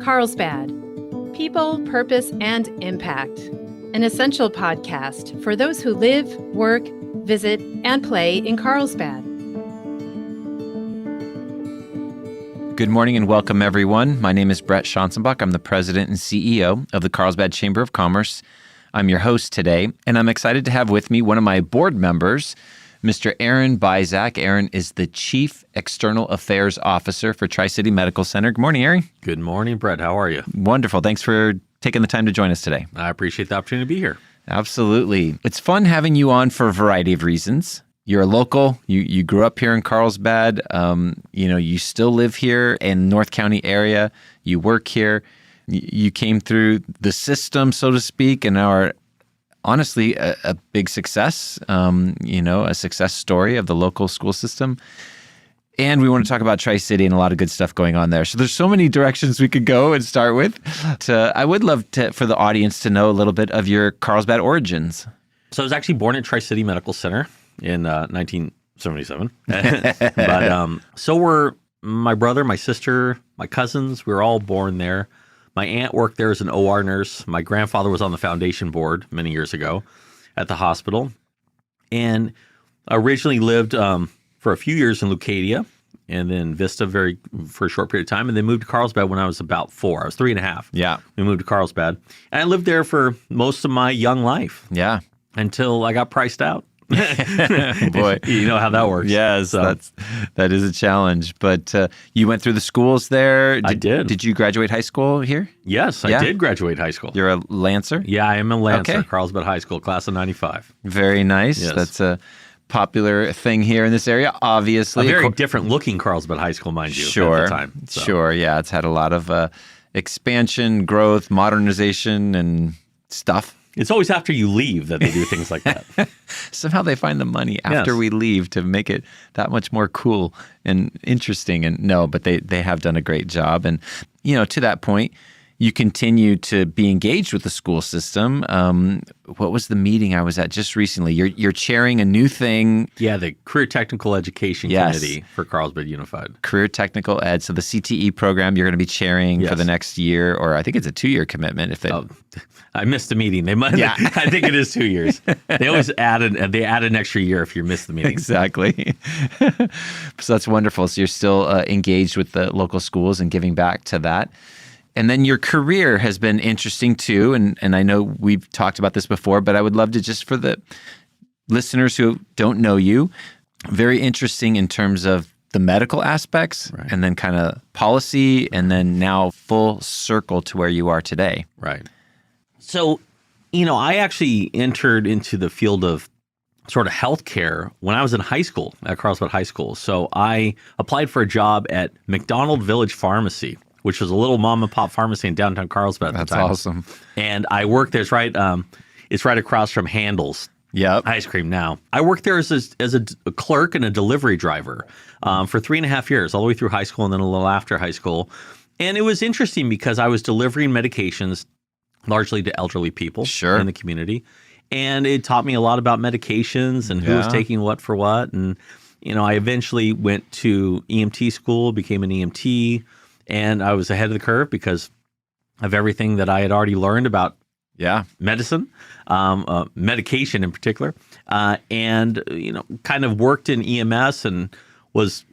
Carlsbad, People, Purpose, and Impact, an essential podcast for those who live, work, visit, and play in Carlsbad. Good morning and welcome, everyone. My name is Brett Schanzenbach. I'm the president and CEO of the Carlsbad Chamber of Commerce. I'm your host today, and I'm excited to have with me one of my board members, Mr. Aaron Byzak. Aaron is the Chief External Affairs Officer for Tri-City Medical Center. Good morning, Aaron. Good morning, Brett. How are you? Wonderful. Thanks for taking the time to join us today. I appreciate the opportunity to be here. Absolutely. It's fun having you on for a variety of reasons. You're a local. You grew up here in Carlsbad. You still live here in North County area. You work here. You came through the system, so to speak, and are honestly a big success, a success story of the local school system. And we want to talk about Tri-City and a lot of good stuff going on there. So there's so many directions we could go and start with. I would love for the audience to know a little bit of your Carlsbad origins. So I was actually born at Tri-City Medical Center in 1977. But so were my brother, my sister, my cousins. We were all born there. My aunt worked there as an OR nurse. My grandfather was on the foundation board many years ago at the hospital. And originally lived for a few years in Leucadia and then Vista for a short period of time, and then moved to Carlsbad when I was about 4. I was 3 and a half. Yeah. We moved to Carlsbad. And I lived there for most of my young life. Yeah. Until I got priced out. Boy, you know how that works. Yes, so. that is a challenge. But you went through the schools there. I did. Did you graduate high school here? Yes, I did graduate high school. You're a Lancer? Yeah, I am a Lancer. Okay. Carlsbad High School, class of 95. Very nice. Yes. That's a popular thing here in this area, obviously. A very different looking Carlsbad High School, mind you, sure, at the time. So. Sure, yeah. It's had a lot of expansion, growth, modernization, and stuff. It's always after you leave that they do things like that. Somehow they find the money after we leave to make it that much more cool and interesting. And but they have done a great job. And, to that point, you continue to be engaged with the school system. What was the meeting I was at just recently? You're chairing a new thing. Yeah, the Career Technical Education Committee for Carlsbad Unified. Career Technical Ed. So the CTE program you're going to be chairing for the next year, or I think it's a 2-year commitment. I missed the meeting. They might. Yeah. I think it is 2 years. They always add an extra year if you miss the meeting. Exactly. So that's wonderful. So you're still engaged with the local schools and giving back to that. And then your career has been interesting too. And I know we've talked about this before, but I would love to, just for the listeners who don't know you, very interesting in terms of the medical aspects, right, and then kind of policy, and then now full circle to where you are today. Right. So, I actually entered into the field of sort of healthcare when I was in high school at Carlsbad High School. So I applied for a job at McDonald Village Pharmacy, which was a little mom and pop pharmacy in downtown Carlsbad at the time. That's awesome. And I worked there. It's right across from Handel's ice cream now. I worked there as a clerk and a delivery driver for 3.5 years, all the way through high school and then a little after high school. And it was interesting because I was delivering medications largely to elderly people in the community. And it taught me a lot about medications and who was taking what for what. And, I eventually went to EMT school, became an EMT. And I was ahead of the curve because of everything that I had already learned about medicine, medication in particular, and kind of worked in EMS and was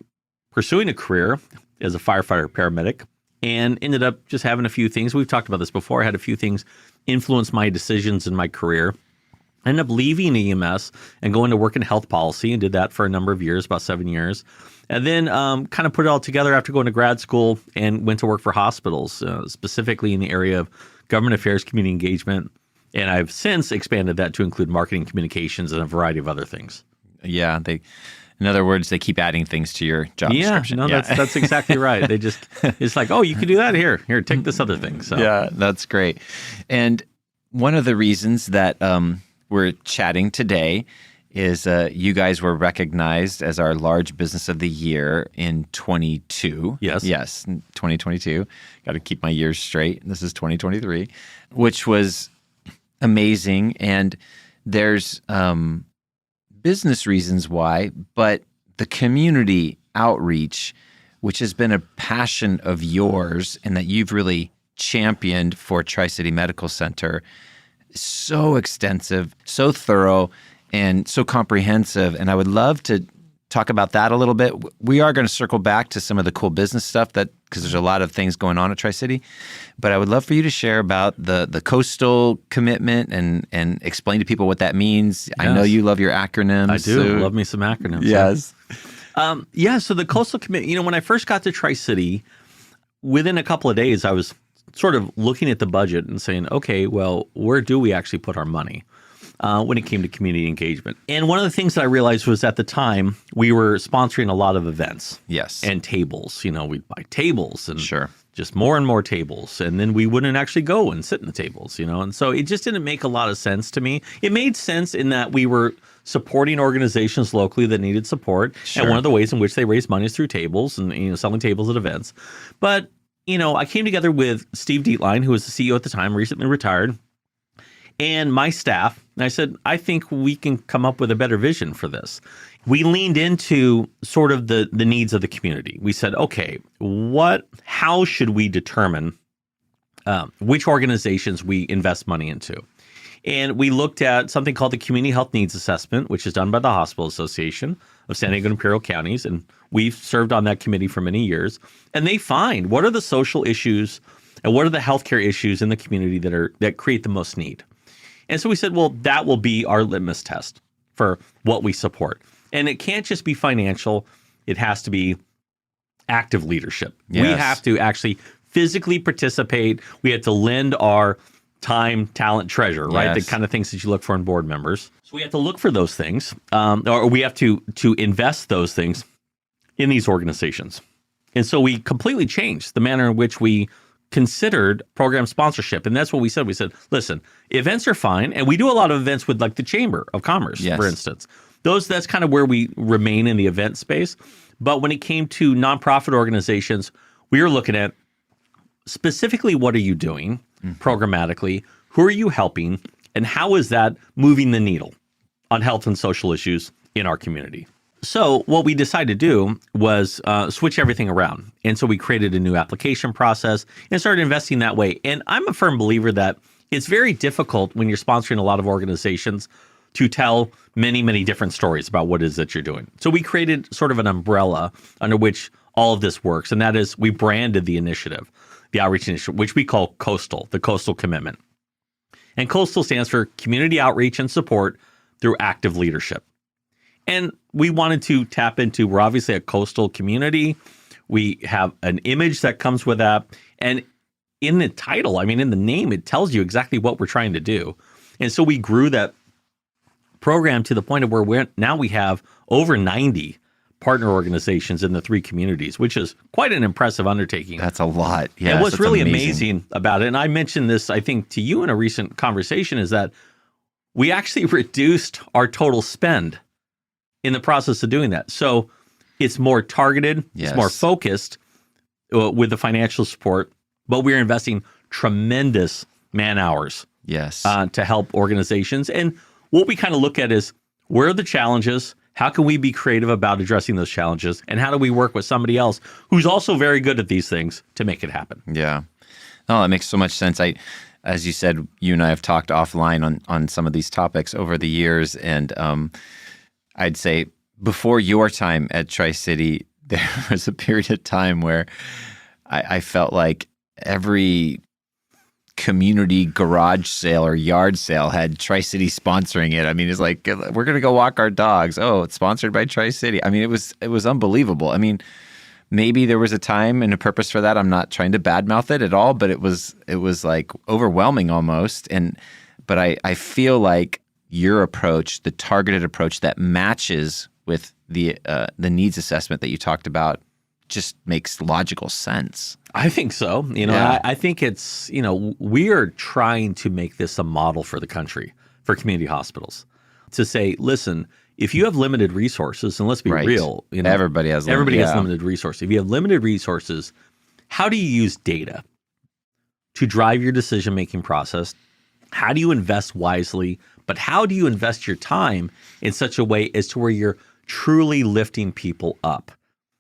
pursuing a career as a firefighter paramedic, and ended up just having a few things. We've talked about this before. I had a few things influence my decisions in my career. I ended up leaving EMS and going to work in health policy, and did that for a number of years, about 7 years. And then kind of put it all together after going to grad school and went to work for hospitals, specifically in the area of government affairs, community engagement. And I've since expanded that to include marketing, communications, and a variety of other things. Yeah. In other words, they keep adding things to your job description. That's exactly right. It's like, oh, you can do that here, take this other thing. So. Yeah, that's great. And one of the reasons that we're chatting today is you guys were recognized as our Large Business of the Year in 22. Yes. Yes, 2022. Got to keep my years straight. This is 2023, which was amazing. And there's business reasons why, but the community outreach, which has been a passion of yours and that you've really championed for Tri-City Medical Center. So extensive, so thorough, and so comprehensive. And I would love to talk about that a little bit. We are going to circle back to some of the cool business stuff because there's a lot of things going on at Tri-City. But I would love for you to share about the coastal commitment and explain to people what that means. Yes. I know you love your acronyms. I do love me some acronyms. Yes. So the coastal commitment, when I first got to Tri-City, within a couple of days, I was sort of looking at the budget and saying, okay, well, where do we actually put our money when it came to community engagement? And one of the things that I realized was at the time, we were sponsoring a lot of events. Yes. And tables. We'd buy tables and sure. Just more and more tables. And then we wouldn't actually go and sit in the tables, And so it just didn't make a lot of sense to me. It made sense in that we were supporting organizations locally that needed support. Sure. And one of the ways in which they raise money is through tables and, selling tables at events. But I came together with Steve Dietlein, who was the CEO at the time, recently retired, and my staff. And I said, I think we can come up with a better vision for this. We leaned into sort of the needs of the community. We said, okay, how should we determine which organizations we invest money into? And we looked at something called the Community Health Needs Assessment, which is done by the Hospital Association of San Diego and Imperial Counties. And we've served on that committee for many years. And they find what are the social issues and what are the healthcare issues in the community that create the most need. And so we said, well, that will be our litmus test for what we support. And it can't just be financial. It has to be active leadership. Yes. We have to actually physically participate. We have to lend our time, talent, treasure, right? Yes. The kind of things that you look for in board members. So we have to look for those things, or we have to invest those things in these organizations. And so we completely changed the manner in which we considered program sponsorship. And that's what we said. We said, listen, events are fine. And we do a lot of events with like the Chamber of Commerce, yes. for instance. That's kind of where we remain in the event space. But when it came to nonprofit organizations, we were looking at specifically what are you doing programmatically, who are you helping, and how is that moving the needle on health and social issues in our community? So what we decided to do was switch everything around. And so we created a new application process and started investing that way. And I'm a firm believer that it's very difficult when you're sponsoring a lot of organizations to tell many, many different stories about what it is that you're doing. So we created sort of an umbrella under which all of this works. And that is we branded the initiative, the outreach initiative, which we call Coastal, the Coastal Commitment. And Coastal stands for Community Outreach and Support through Active Leadership. And we wanted to tap into, we're obviously a coastal community. We have an image that comes with that. And in the title, in the name, it tells you exactly what we're trying to do. And so we grew that program to the point of where we have over 90 partner organizations in the 3 communities, which is quite an impressive undertaking. That's a lot. Yes, and what's really amazing about it, and I mentioned this, I think, to you in a recent conversation, is that we actually reduced our total spend in the process of doing that. So it's more targeted, yes. It's more focused with the financial support, but we're investing tremendous man hours yes. To help organizations. And what we kind of look at is, where are the challenges? How can we be creative about addressing those challenges? And how do we work with somebody else who's also very good at these things to make it happen? Yeah. No, that makes so much sense. As you said, you and I have talked offline on some of these topics over the years. And I'd say before your time at Tri-City, there was a period of time where I felt like every community garage sale or yard sale had Tri-City sponsoring it. It's like, we're going to go walk our dogs. Oh, it's sponsored by Tri-City. It was unbelievable. Maybe there was a time and a purpose for that. I'm not trying to badmouth it at all, but it was like overwhelming almost. But I feel like your approach, the targeted approach that matches with the needs assessment that you talked about, just makes logical sense. I think so. Yeah. I think it's, we are trying to make this a model for the country, for community hospitals, to say, listen, if you have limited resources, and let's be right. real, everybody has limited resources. If you have limited resources, how do you use data to drive your decision-making process? How do you invest wisely? But how do you invest your time in such a way as to where you're truly lifting people up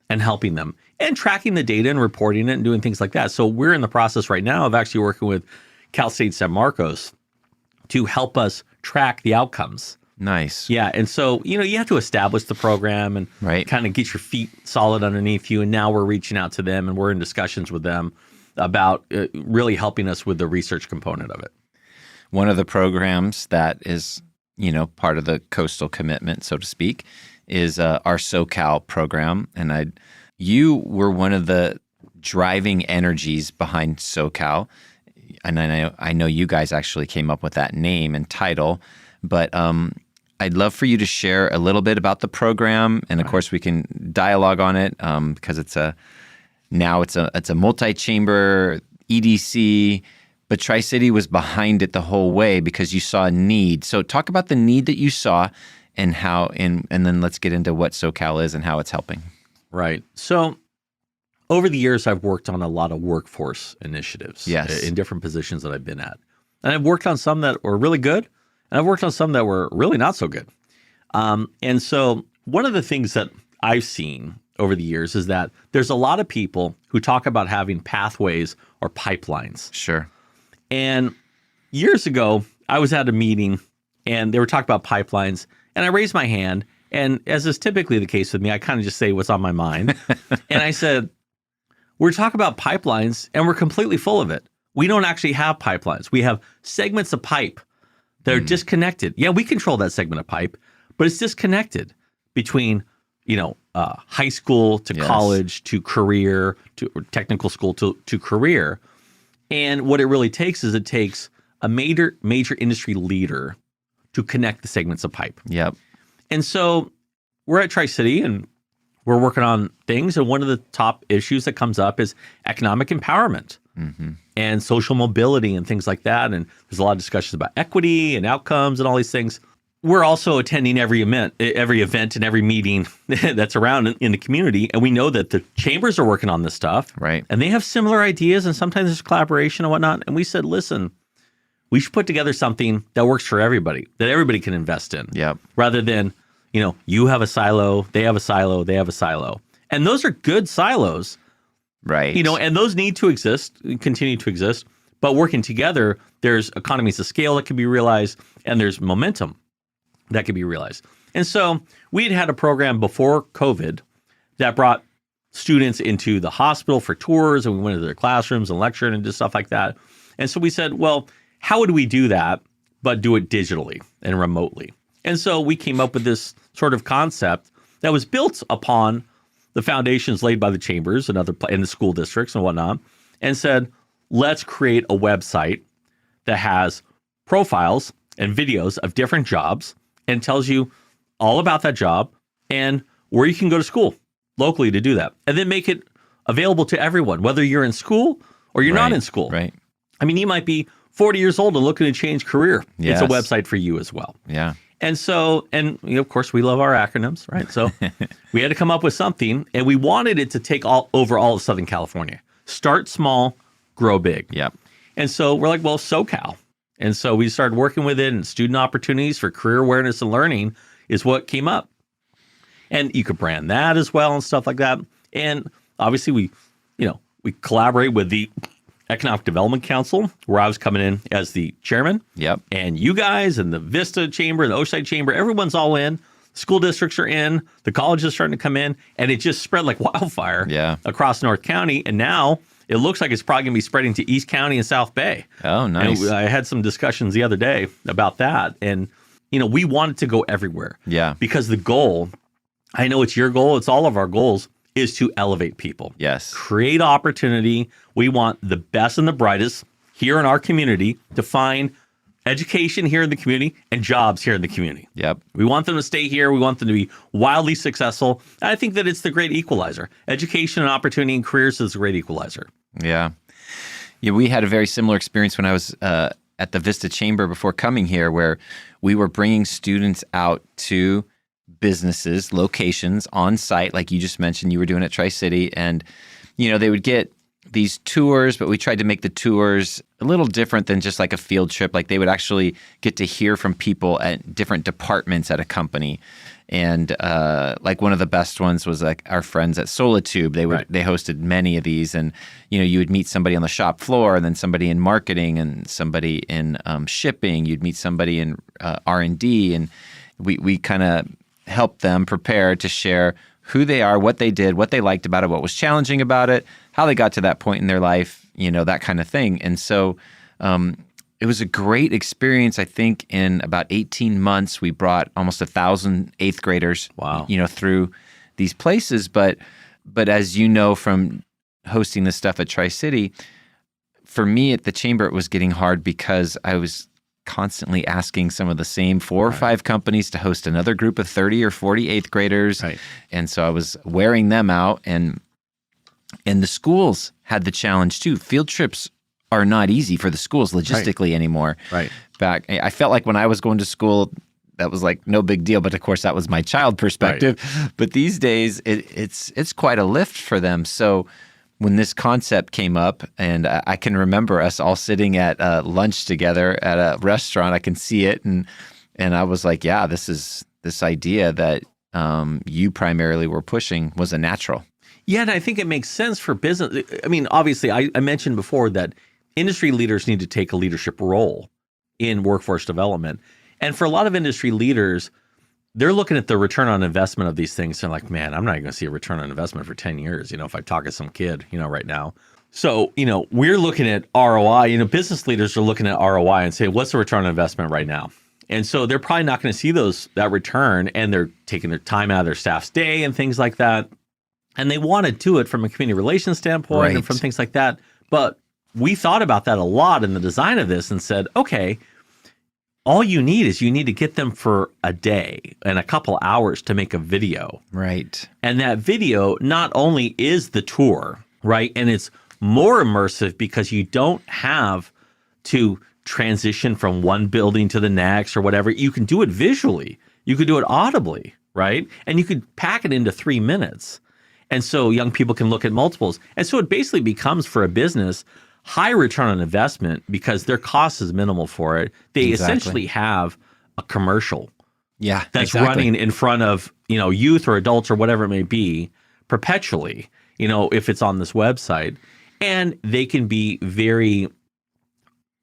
and helping them? and tracking the data and reporting it and doing things like that. So we're in the process right now of actually working with Cal State San Marcos to help us track the outcomes. Nice. Yeah. And so, you have to establish the program and kind of get your feet solid underneath you. And now we're reaching out to them and we're in discussions with them about really helping us with the research component of it. One of the programs that is, part of the coastal commitment, so to speak, is our SoCal program. And you were one of the driving energies behind SoCal. And I know you guys actually came up with that name and title, but I'd love for you to share a little bit about the program, and of course we can dialogue on it because it's a multi-chamber EDC, but Tri-City was behind it the whole way because you saw a need. So talk about the need that you saw and how, and then let's get into what SoCal is and how it's helping. Right. So over the years, I've worked on a lot of workforce initiatives in different positions that I've been at, and I've worked on some that were really good. And I've worked on some that were really not so good. And so one of the things that I've seen over the years is that there's a lot of people who talk about having pathways or pipelines. Sure. And years ago, I was at a meeting and they were talking about pipelines, and I raised my hand. And as is typically the case with me, I kind of just say what's on my mind. And I said, we're talking about pipelines and we're completely full of it. We don't actually have pipelines. We have segments of pipe. They're disconnected. Yeah, we control that segment of pipe, but it's disconnected between, high school to college to career to technical school to career. And what it really takes is a major industry leader to connect the segments of pipe. Yep. And so we're at Tri-City and we're working on things. And one of the top issues that comes up is economic empowerment. And social mobility and things like that. And there's a lot of discussions about equity and outcomes and all these things. We're also attending every event and every meeting that's around in the community. And we know that the chambers are working on this stuff. Right. And they have similar ideas, and sometimes there's collaboration and whatnot. And we said, listen, we should put together something that works for everybody, that everybody can invest in. Yep. Rather than, you have a silo, they have a silo, they have a silo. And those are good silos. Right. And those need to exist, continue to exist, but working together, there's economies of scale that can be realized, and there's momentum that can be realized. And so we had a program before COVID that brought students into the hospital for tours, and we went into their classrooms and lectured and did stuff like that. And so we said, well, how would we do that, but do it digitally and remotely? And so we came up with this sort of concept that was built upon the foundations laid by the chambers and the school districts and whatnot, and said, let's create a website that has profiles and videos of different jobs and tells you all about that job and where you can go to school locally to do that. And then make it available to everyone, whether you're in school or you're not in school. Right. I mean, you might be 40 years old and looking to change career. Yes. It's a website for you as well. Yeah. And so, of course, we love our acronyms, right? So we had to come up with something, and we wanted it to take over all of Southern California. Start small, grow big. Yep. And so we're like, well, SoCal. And so we started working with it, and student opportunities for career awareness and learning is what came up. And you could brand that as well and stuff like that. And obviously we collaborate with the Economic Development Council, where I was coming in as the chairman. Yep. And you guys and the Vista Chamber and the Oceanside Chamber, everyone's all in. School districts are in. The college is starting to come in. And it just spread like wildfire across North County. And now it looks like it's probably going to be spreading to East County and South Bay. Oh, nice. And I had some discussions the other day about that. And, we want it to go everywhere. Yeah. Because the goal, I know it's your goal, it's all of our goals, is to elevate people. Yes. Create opportunity. We want the best and the brightest here in our community to find education here in the community and jobs here in the community. Yep. We want them to stay here. We want them to be wildly successful. And I think that it's the great equalizer. Education and opportunity and careers is the great equalizer. Yeah. Yeah, we had a very similar experience when I was at the Vista Chamber before coming here, where we were bringing students out to businesses, locations on site, like you just mentioned you were doing at Tri-City. And, they would get these tours, but we tried to make the tours a little different than just like a field trip. Like they would actually get to hear from people at different departments at a company. And like one of the best ones was like our friends at Solitude. They hosted many of these, and you would meet somebody on the shop floor, and then somebody in marketing, and somebody in shipping. You'd meet somebody in R&D, and we kind of helped them prepare to share who they are, what they did, what they liked about it, what was challenging about it, how they got to that point in their life, that kind of thing. And so it was a great experience. I think in about 18 months, we brought almost 1,000 eighth graders, wow, through these places. But as you know from hosting this stuff at Tri-City, for me at the Chamber, it was getting hard because I was constantly asking some of the same 4 or 5 companies to host another group of 30 or 40 eighth graders. Right. And so I was wearing them out. And the schools had the challenge too. Field trips are not easy for the schools logistically anymore. Right. I felt like when I was going to school, that was like no big deal. But of course, that was my child perspective. Right. But these days, it's quite a lift for them. So when this concept came up, and I can remember us all sitting at lunch together at a restaurant, I can see it, and I was like, yeah, this idea that you primarily were pushing was a natural. Yeah, and I think it makes sense for business. I mean, obviously, I mentioned before that industry leaders need to take a leadership role in workforce development. And for a lot of industry leaders, they're looking at the return on investment of these things. They're like, man, I'm not going to see a return on investment for 10 years, if I talk to some kid, right now. So, we're looking at ROI. Business leaders are looking at ROI and say, what's the return on investment right now? And so they're probably not going to see that return, and they're taking their time out of their staff's day and things like that. And they want to do it from a community relations standpoint and from things like that. But we thought about that a lot in the design of this and said, okay, all you need to get them for a day and a couple hours to make a video. Right. And that video not only is the tour, right? And it's more immersive because you don't have to transition from one building to the next or whatever. You can do it visually. You could do it audibly, right? And you could pack it into 3 minutes. And so young people can look at multiples. And so it basically becomes, for a business, high return on investment because their cost is minimal for it. They essentially have a commercial that's running in front of, youth or adults or whatever it may be perpetually, if it's on this website. And they can be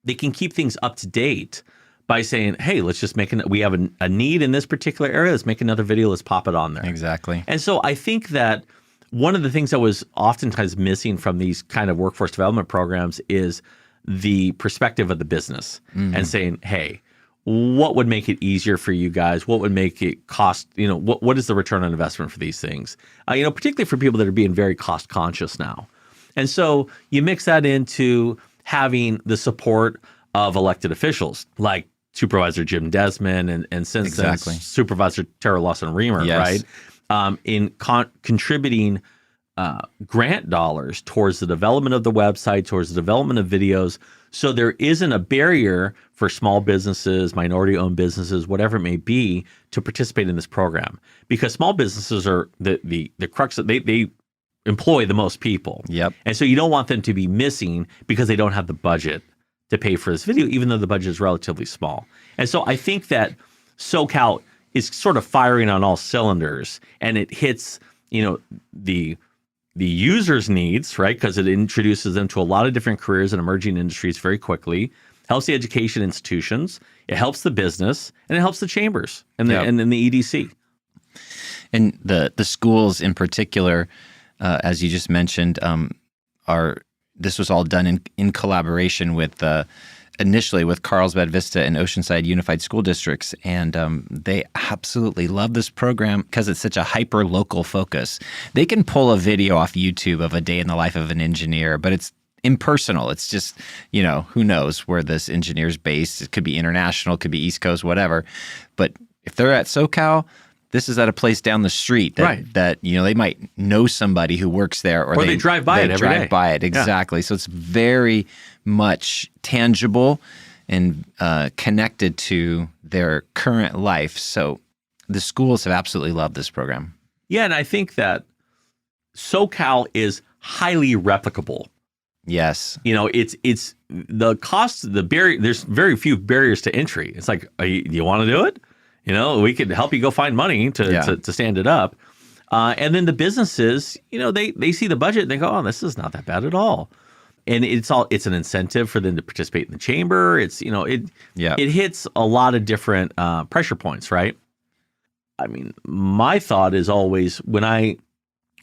they can keep things up to date by saying, hey, let's just we have a need in this particular area. Let's make another video. Let's pop it on there. Exactly. And so I think that one of the things that was oftentimes missing from these kind of workforce development programs is the perspective of the business and saying, hey, what would make it easier for you guys? What would make it cost, what is the return on investment for these things? Particularly for people that are being very cost conscious now. And so you mix that into having the support of elected officials like Supervisor Jim Desmond and since then Supervisor Tara Lawson-Remer, right? In contributing grant dollars towards the development of the website, towards the development of videos. So there isn't a barrier for small businesses, minority-owned businesses, whatever it may be, to participate in this program. Because small businesses are the crux of they employ the most people. Yep. And so you don't want them to be missing because they don't have the budget to pay for this video, even though the budget is relatively small. And so I think that SoCal is sort of firing on all cylinders, and it hits, the user's needs, right? Because it introduces them to a lot of different careers and emerging industries very quickly, helps the education institutions, it helps the business, and it helps the chambers and then the EDC. And the schools in particular, as you just mentioned, this was all done in collaboration with initially with Carlsbad, Vista, and Oceanside Unified School Districts. And they absolutely love this program because it's such a hyper-local focus. They can pull a video off YouTube of a day in the life of an engineer, but it's impersonal. It's just, who knows where this engineer's based. It could be international, it could be East Coast, whatever. But if they're at SoCal, this is at a place down the street that they might know somebody who works there, or they drive by it every day. By it, exactly. Yeah. So it's very much tangible and connected to their current life. So the schools have absolutely loved this program. Yeah, and I think that SoCal is highly replicable. Yes. It's the cost, the barrier. There's very few barriers to entry. It's like, do you want to do it? We could help you go find money to stand it up. And then the businesses, they see the budget and they go, oh, this is not that bad at all. And it's an incentive for them to participate in the chamber. It hits a lot of different pressure points, right? I mean, my thought is always when I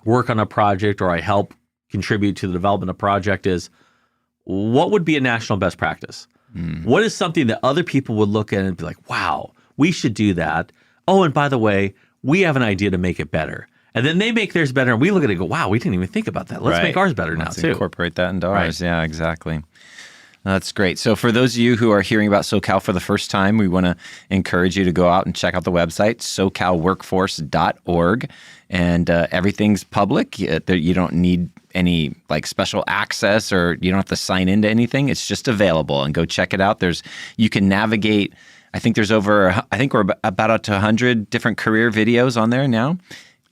work on a project or I help contribute to the development of a project is, what would be a national best practice? What is something that other people would look at and be like, wow, we should do that. Oh, and by the way, we have an idea to make it better. And then they make theirs better, and we look at it and go, wow, we didn't even think about that. Let's make ours better now, too. Incorporate that into ours. Yeah, exactly. That's great. So for those of you who are hearing about SoCal for the first time, we want to encourage you to go out and check out the website, socalworkforce.org. And everything's public. You don't need any special access, or you don't have to sign into anything. It's just available, and go check it out. You can navigate. I think we're about up to 100 different career videos on there now.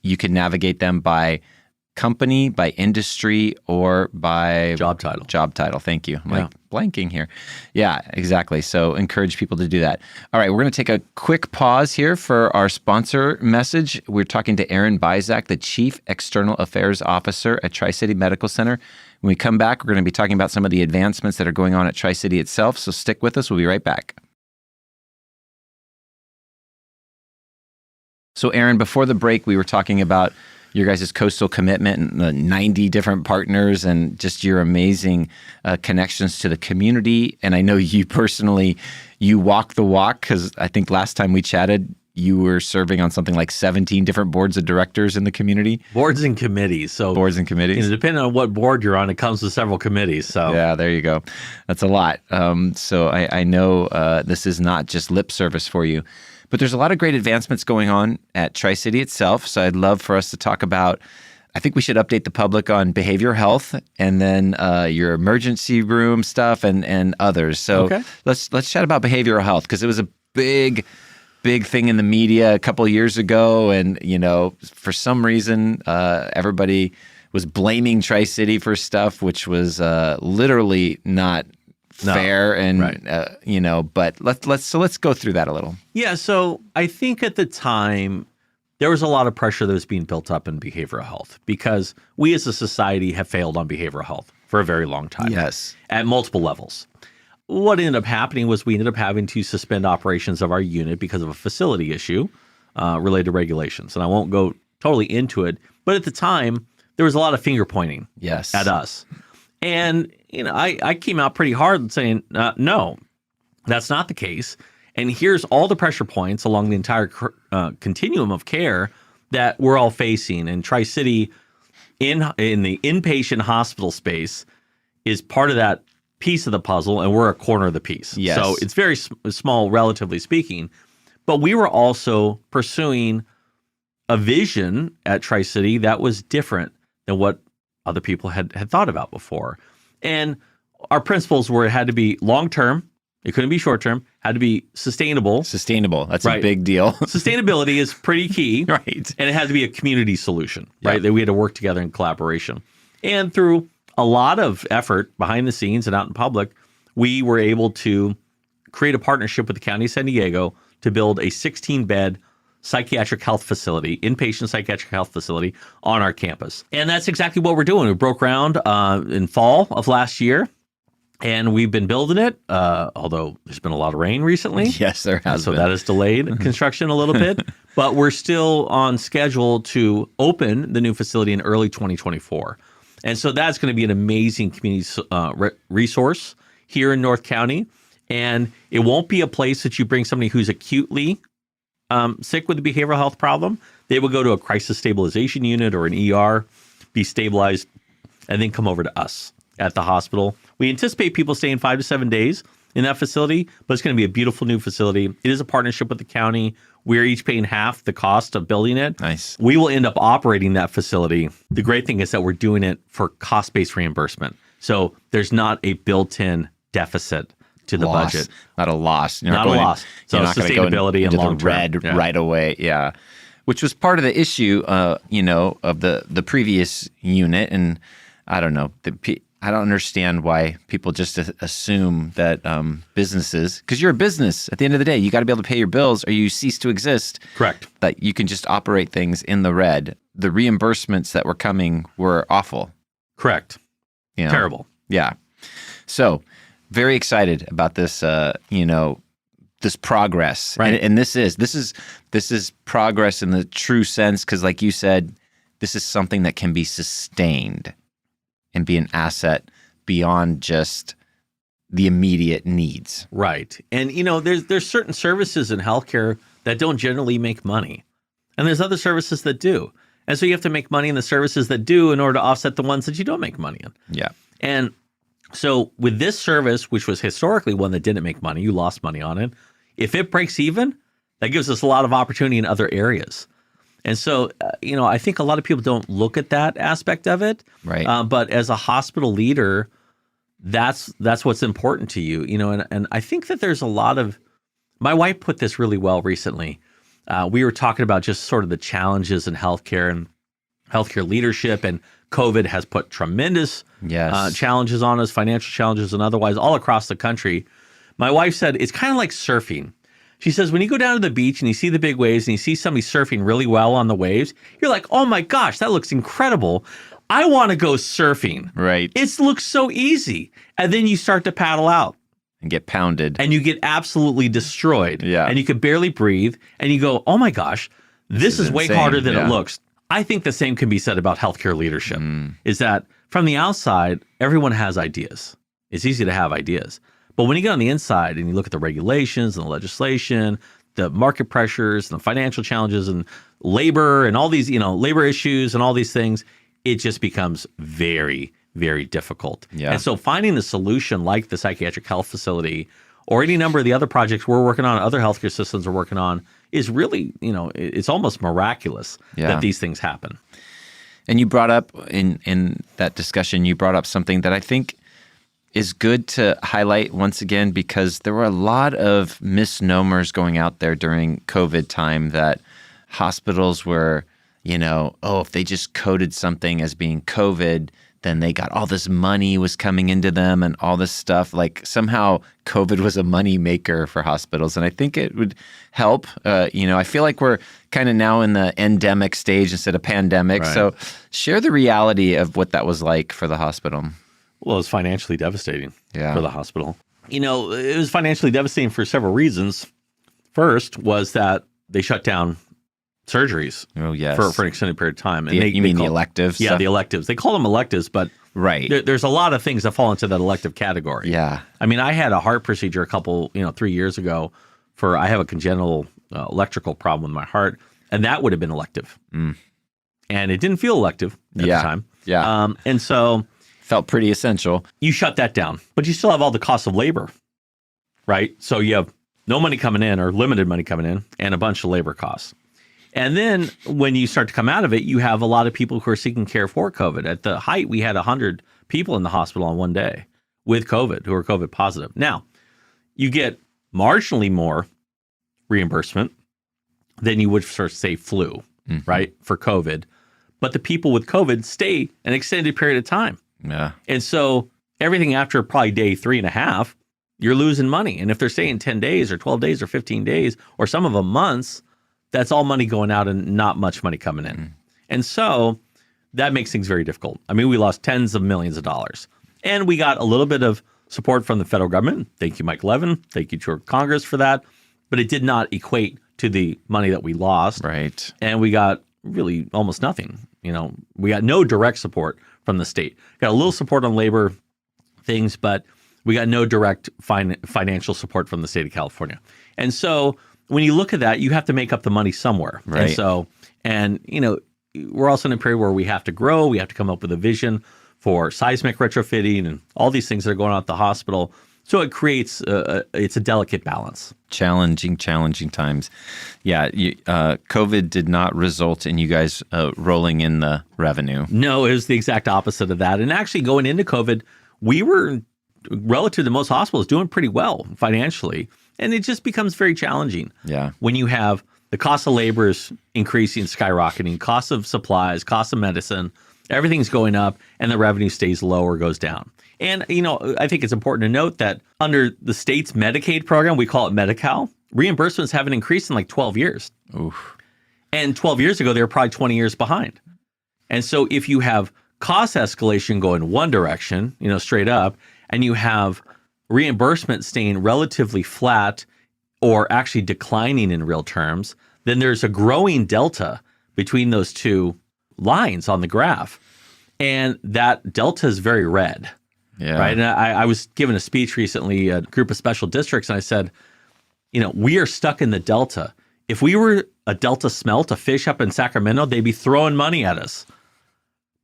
You can navigate them by company, by industry, or by job title. Job title. Thank you. I'm blanking here. Yeah, exactly. So encourage people to do that. All right, we're going to take a quick pause here for our sponsor message. We're talking to Aaron Byzak, the Chief External Affairs Officer at Tri-City Medical Center. When we come back, we're going to be talking about some of the advancements that are going on at Tri-City itself. So stick with us. We'll be right back. So Aaron, before the break, we were talking about your guys' coastal commitment and the 90 different partners and just your amazing connections to the community. And I know you personally, you walk the walk, because I think last time we chatted, you were serving on something like 17 different boards of directors in the community. Boards and committees. So boards and committees. Depending on what board you're on, it comes with several committees. So yeah, there you go. That's a lot. So I know this is not just lip service for you. But there's a lot of great advancements going on at Tri-City itself. So I'd love for us to talk about, I think we should update the public on behavioral health, and then your emergency room stuff and others. So let's chat about behavioral health, because it was a big thing in the media a couple of years ago. And, for some reason, everybody was blaming Tri-City for stuff, which was literally not fair, and but let's go through that a little. Yeah, so I think at the time there was a lot of pressure that was being built up in behavioral health, because we as a society have failed on behavioral health for a very long time. Yes, at multiple levels. What ended up happening was we ended up having to suspend operations of our unit because of a facility issue related to regulations, and I won't go totally into it. But at the time, there was a lot of finger pointing at us. And, I came out pretty hard saying, no, that's not the case. And here's all the pressure points along the entire continuum of care that we're all facing. And Tri-City in the inpatient hospital space is part of that piece of the puzzle, and we're a corner of the piece. Yes. So it's very small, relatively speaking. But we were also pursuing a vision at Tri-City that was different than what other people had thought about before. And our principles were it had to be long-term, it couldn't be short-term, had to be sustainable. That's a big deal. Sustainability is pretty key. Right. And it had to be a community solution, right? That we had to work together in collaboration. And through a lot of effort behind the scenes and out in public, we were able to create a partnership with the County of San Diego to build a 16-bed psychiatric health facility, inpatient psychiatric health facility on our campus. And that's exactly what we're doing. We broke ground in fall of last year, and we've been building it, although there's been a lot of rain recently. Yes, there has been. So that has delayed construction a little bit, but we're still on schedule to open the new facility in early 2024. And so that's going to be an amazing community resource here in North County. And it won't be a place that you bring somebody who's acutely sick with a behavioral health problem. They will go to a crisis stabilization unit or an ER, be stabilized, and then come over to us at the hospital. We anticipate people staying 5 to 7 days in that facility, but it's going to be a beautiful new facility. It is a partnership with the county. We're each paying half the cost of building it. Nice. We will end up operating that facility. The great thing is that we're doing it for cost-based reimbursement. So there's not a built-in deficit to the budget. Not a loss. Not a loss. So sustainability and long-term. Red right away. Yeah. Which was part of the issue, of the previous unit. And I don't know, I don't understand why people just assume that businesses, because you're a business at the end of the day, you got to be able to pay your bills or you cease to exist. Correct. That you can just operate things in the red. The reimbursements that were coming were awful. Correct. You know? Terrible. Yeah. So very excited about this, this progress. Right. And this is progress in the true sense, because like you said, this is something that can be sustained and be an asset beyond just the immediate needs. Right. And, there's certain services in healthcare that don't generally make money. And there's other services that do. And so you have to make money in the services that do in order to offset the ones that you don't make money in. Yeah. And so with this service, which was historically one that didn't make money, you lost money on it. If it breaks even, that gives us a lot of opportunity in other areas. And so, I think a lot of people don't look at that aspect of it. Right. But as a hospital leader, that's what's important to you, and I think that there's a lot of, my wife put this really well recently. We were talking about just sort of the challenges in healthcare and healthcare leadership, and COVID has put tremendous challenges on us, financial challenges and otherwise all across the country. My wife said, it's kind of like surfing. She says, when you go down to the beach and you see the big waves and you see somebody surfing really well on the waves, you're like, oh my gosh, that looks incredible. I want to go surfing. Right. It looks so easy. And then you start to paddle out. And get pounded. And you get absolutely destroyed. Yeah. And you can barely breathe. And you go, oh my gosh, this is way insane. harder than Yeah. it looks. I think the same can be said about healthcare leadership, is that from the outside, everyone has ideas. It's easy to have ideas. But when you get on the inside and you look at the regulations and the legislation, the market pressures and the financial challenges and labor and all these, labor issues and all these things, it just becomes very, very difficult. Yeah. And so finding the solution like the psychiatric health facility or any number of the other projects we're working on, other healthcare systems are working on, is really, it's almost miraculous that these things happen. And you brought up in that discussion, you brought up something that I think is good to highlight once again, because there were a lot of misnomers going out there during COVID time that hospitals were, if they just coded something as being COVID, then they got all this money was coming into them and all this stuff. Like somehow COVID was a money maker for hospitals. And I think it would help. I feel like we're kind of now in the endemic stage instead of pandemic. Right. So share the reality of what that was like for the hospital. Well, it was financially devastating for the hospital. It was financially devastating for several reasons. First was that they shut down surgeries for an extended period of time. And you mean the electives? Yeah, stuff? the electives. They call them electives, but there's a lot of things that fall into that elective category. Yeah. I mean, I had a heart procedure 3 years ago I have a congenital electrical problem with my heart, and that would have been elective. And it didn't feel elective at the time. Yeah. And so felt pretty essential. You shut that down, but you still have all the costs of labor, right? So you have no money coming in or limited money coming in and a bunch of labor costs. And then when you start to come out of it, you have a lot of people who are seeking care for COVID. At the height, we had 100 people in the hospital on one day with COVID who are COVID positive. Now, you get marginally more reimbursement than you would for, say, flu, right, for COVID. But the people with COVID stay an extended period of time. Yeah. And so everything after probably day 3.5, you're losing money. And if they're staying 10 days or 12 days or 15 days, or some of them months, that's all money going out and not much money coming in. And so that makes things very difficult. I mean, we lost tens of millions of dollars. And we got a little bit of support from the federal government. Thank you, Mike Levin. Thank you to Congress for that. But it did not equate to the money that we lost. Right. And we got really almost nothing. We got no direct support from the state. Got a little support on labor things, but we got no direct financial support from the state of California. And so when you look at that, you have to make up the money somewhere. Right. And so, we're also in a period where we have to grow. We have to come up with a vision for seismic retrofitting and all these things that are going on at the hospital. So it creates it's a delicate balance. Challenging times. Yeah, COVID did not result in you guys rolling in the revenue. No, it was the exact opposite of that. And actually going into COVID, we were, relative to most hospitals, doing pretty well financially. And it just becomes very challenging. Yeah. When you have the cost of labor is increasing, skyrocketing, cost of supplies, cost of medicine, Everything's going up and the revenue stays low or goes down. And, I think it's important to note that under the state's Medicaid program, we call it Medi-Cal, reimbursements haven't increased in like 12 years. Oof. And 12 years ago, they were probably 20 years behind. And so if you have cost escalation going one direction, straight up, and you have reimbursement staying relatively flat or actually declining in real terms, then there's a growing delta between those two lines on the graph. And that delta is very red. Yeah. Right. And I was giving a speech recently, a group of special districts, and I said, we are stuck in the delta. If we were a delta smelt, a fish up in Sacramento, they'd be throwing money at us.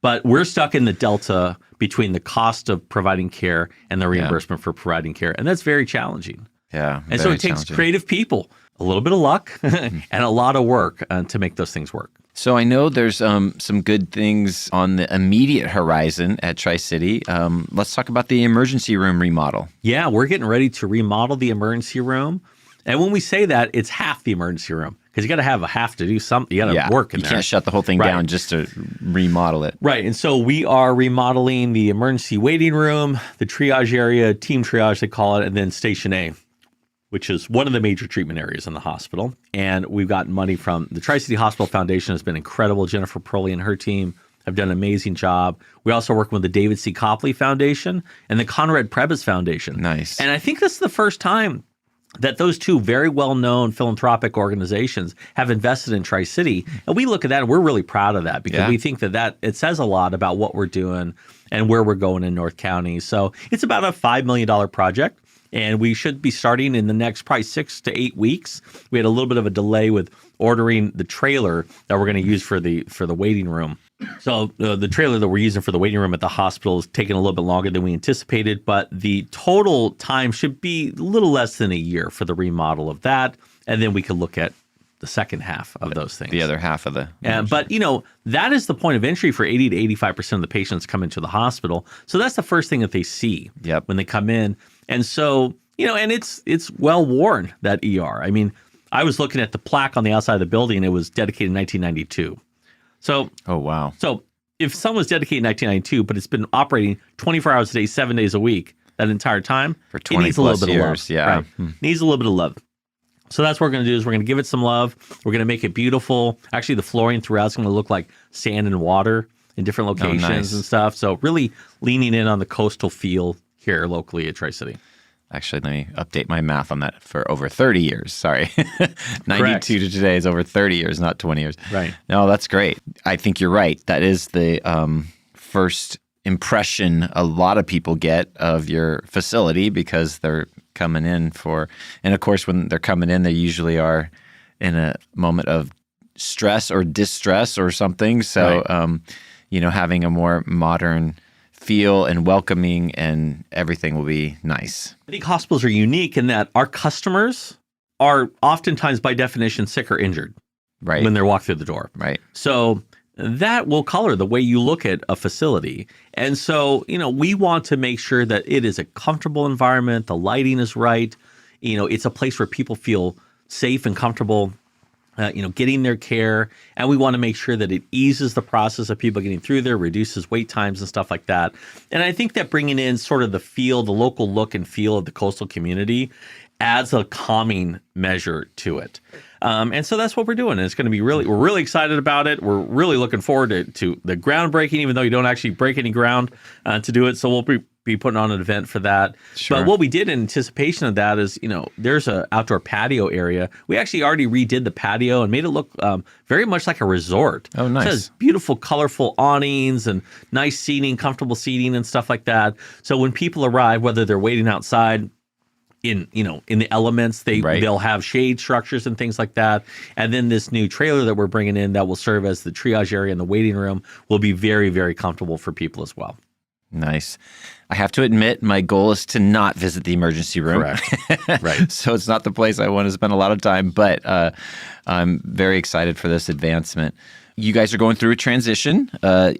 But we're stuck in the delta between the cost of providing care and the reimbursement for providing care. And that's very challenging. Yeah. And so it takes creative people, a little bit of luck, and a lot of work to make those things work. So I know there's some good things on the immediate horizon at Tri-City. Let's talk about the emergency room remodel. Yeah, we're getting ready to remodel the emergency room. And when we say that, it's half the emergency room because you got to have a half to do something. You got to work in there. You can't shut the whole thing down just to remodel it. Right. And so we are remodeling the emergency waiting room, the triage area, team triage they call it, and then Station A, which is one of the major treatment areas in the hospital. And we've gotten money from the Tri-City Hospital Foundation has been incredible. Jennifer Proley and her team have done an amazing job. We also work with the David C. Copley Foundation and the Conrad Prebys Foundation. Nice. And I think this is the first time that those two very well-known philanthropic organizations have invested in Tri-City. And we look at that and we're really proud of that because we think that it says a lot about what we're doing and where we're going in North County. So it's about a $5 million project. And we should be starting in the next probably 6 to 8 weeks. We had a little bit of a delay with ordering the trailer that we're going to use for the waiting room. So the trailer that we're using for the waiting room at the hospital is taking a little bit longer than we anticipated, but the total time should be a little less than a year for the remodel of that. And then we could look at the second half of those things. The other half of the... But, that is the point of entry for 80 to 85% of the patients come into the hospital. So that's the first thing that they see when they come in. And so, and it's well worn, that ER. I mean, I was looking at the plaque on the outside of the building. It was dedicated in 1992. So, oh, wow. So if someone was dedicated in 1992, but it's been operating 24 hours a day, 7 days a week, that entire time, for 20 it needs a little bit years, of love. Right? Needs a little bit of love. So that's what we're going to do is we're going to give it some love. We're going to make it beautiful. Actually, the flooring throughout is going to look like sand and water in different locations and stuff. So really leaning in on the coastal feel here locally at Tri-City. Actually, let me update my math on that for over 30 years. Sorry. 92 Correct. to today is over 30 years, not 20 years. Right. No, that's great. I think you're right. That is the first impression a lot of people get of your facility because they're coming in and of course, when they're coming in, they usually are in a moment of stress or distress or something. So, having a more modern feel and welcoming and everything will be nice. I think hospitals are unique in that our customers are oftentimes by definition sick or injured when they walk through the door. Right. So that will color the way you look at a facility. And so, we want to make sure that it is a comfortable environment, the lighting is right, it's a place where people feel safe and comfortable getting their care. And we want to make sure that it eases the process of people getting through there, reduces wait times and stuff like that. And I think that bringing in sort of the local look and feel of the coastal community adds a calming measure to it. And so that's what we're doing. And it's going to be we're really excited about it. We're really looking forward to the groundbreaking, even though you don't actually break any ground to do it. So we'll be putting on an event for that. Sure. But what we did in anticipation of that is, there's an outdoor patio area. We actually already redid the patio and made it look very much like a resort. Oh, nice. So it has beautiful, colorful awnings and nice seating, comfortable seating and stuff like that. So when people arrive, whether they're waiting outside, in the elements, they'll have shade structures and things like that. And then this new trailer that we're bringing in that will serve as the triage area and the waiting room will be very, very comfortable for people as well. Nice. I have to admit, my goal is to not visit the emergency room. Correct. Right. So it's not the place I want to spend a lot of time, but I'm very excited for this advancement. You guys are going through a transition.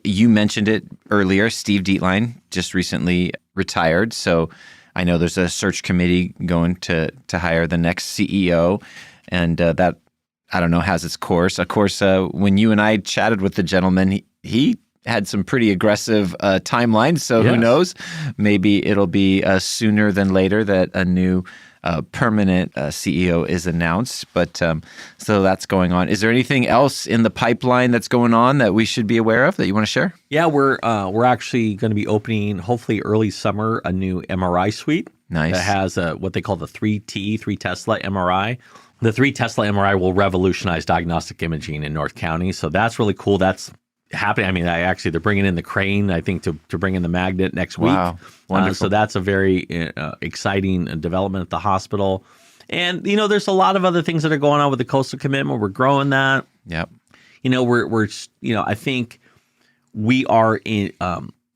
You mentioned it earlier. Steve Dietlein just recently retired. So I know there's a search committee going to hire the next CEO, and that, I don't know, has its course. Of course, when you and I chatted with the gentleman, he had some pretty aggressive timelines. So who knows? Maybe it'll be sooner than later that a new permanent CEO is announced. But so that's going on. Is there anything else in the pipeline that's going on that we should be aware of that you want to share? Yeah, we're actually going to be opening, hopefully early summer, a new MRI suite. Nice. That has what they call the 3 Tesla MRI. The 3 Tesla MRI will revolutionize diagnostic imaging in North County. So that's really cool. That's happening. I mean, they're bringing in the crane, I think, to bring in the magnet next week. Wow. Wonderful. So that's a very exciting development at the hospital. And, there's a lot of other things that are going on with the coastal commitment. We're growing that. Yep. We're I think we are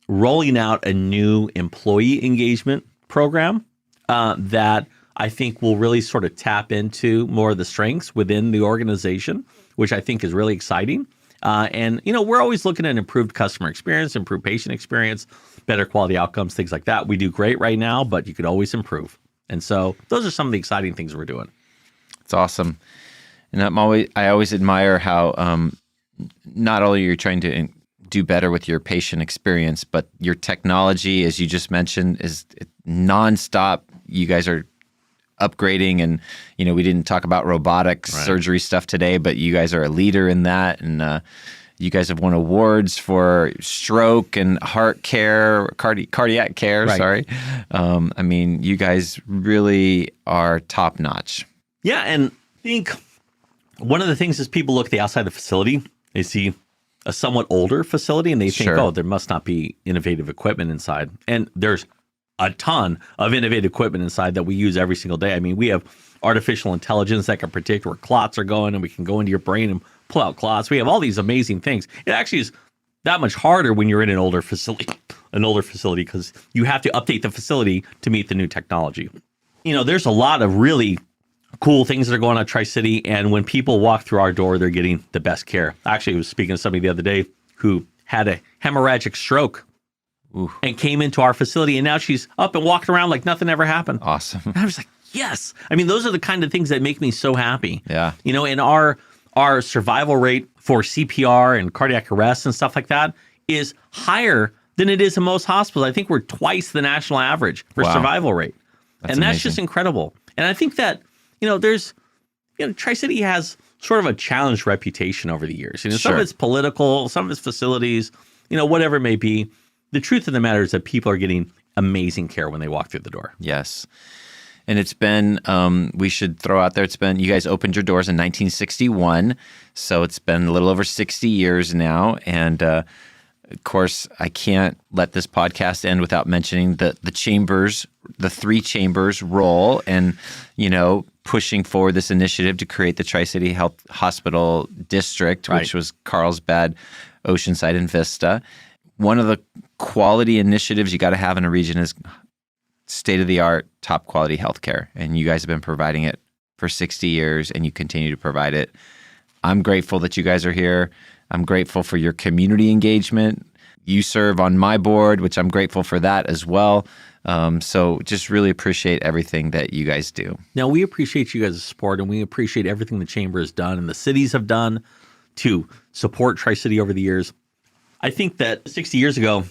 rolling out a new employee engagement program that I think will really sort of tap into more of the strengths within the organization, which I think is really exciting. And we're always looking at improved customer experience, improved patient experience, better quality outcomes, things like that. We do great right now, but you could always improve. And so those are some of the exciting things we're doing. It's awesome. And I always admire how not only you're trying to do better with your patient experience, but your technology, as you just mentioned, is nonstop. You guys are upgrading, and we didn't talk about robotics surgery stuff today, but you guys are a leader in that, and you guys have won awards for stroke and heart care, cardiac care. Right. Sorry, I mean, you guys really are top notch. Yeah, and I think one of the things is people look at the outside of the facility, they see a somewhat older facility, and they think, Sure. oh, there must not be innovative equipment inside, and there's a ton of innovative equipment inside that we use every single day. I mean, we have artificial intelligence that can predict where clots are going, and we can go into your brain and pull out clots. We have all these amazing things. It actually is that much harder when you're in an older facility, because you have to update the facility to meet the new technology. There's a lot of really cool things that are going on at Tri-City, and when people walk through our door, they're getting the best care. Actually, I was speaking to somebody the other day who had a hemorrhagic stroke. Ooh. And came into our facility, and now she's up and walking around like nothing ever happened. Awesome. And I was like, yes. I mean, those are the kind of things that make me so happy. Yeah. And our survival rate for CPR and cardiac arrest and stuff like that is higher than it is in most hospitals. I think we're twice the national average for survival rate. That's amazing. Just incredible. And I think that, Tri-City has sort of a challenged reputation over the years. Some of it's political, some of it's facilities, whatever it may be. The truth of the matter is that people are getting amazing care when they walk through the door. Yes. And it's been, we should throw out there, you guys opened your doors in 1961. So it's been a little over 60 years now. And of course, I can't let this podcast end without mentioning the chambers, the 3 chambers role, and, pushing forward this initiative to create the Tri-City Health Hospital District, which was Carlsbad, Oceanside, and Vista. One of the quality initiatives you got to have in a region is state-of-the-art, top quality healthcare. And you guys have been providing it for 60 years, and you continue to provide it. I'm grateful that you guys are here. I'm grateful for your community engagement. You serve on my board, which I'm grateful for that as well. So just really appreciate everything that you guys do. Now, we appreciate you guys' support, and we appreciate everything the Chamber has done and the cities have done to support Tri-City over the years. I think that 60 years ago,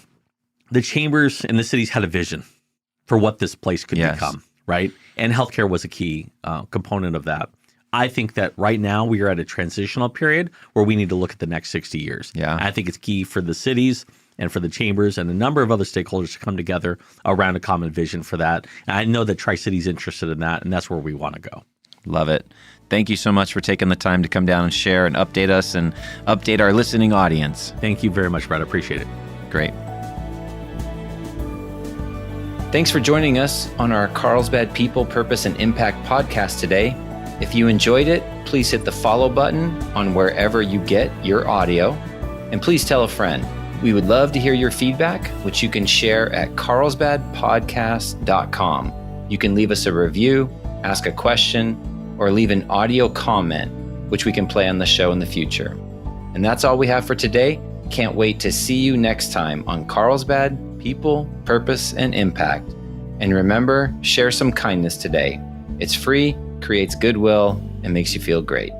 the chambers and the cities had a vision for what this place could become, right? And healthcare was a key component of that. I think that right now we are at a transitional period where we need to look at the next 60 years. Yeah. I think it's key for the cities and for the chambers and a number of other stakeholders to come together around a common vision for that. And I know that Tri-City's interested in that, and that's where we want to go. Love it. Thank you so much for taking the time to come down and share and update us and update our listening audience. Thank you very much, Brad. I appreciate it. Great. Thanks for joining us on our Carlsbad People, Purpose, and Impact podcast today. If you enjoyed it, please hit the follow button on wherever you get your audio. And please tell a friend. We would love to hear your feedback, which you can share at carlsbadpodcast.com. You can leave us a review, ask a question, or leave an audio comment, which we can play on the show in the future. And that's all we have for today. Can't wait to see you next time on Carlsbad People, Purpose, and Impact. And remember, share some kindness today. It's free, creates goodwill, and makes you feel great.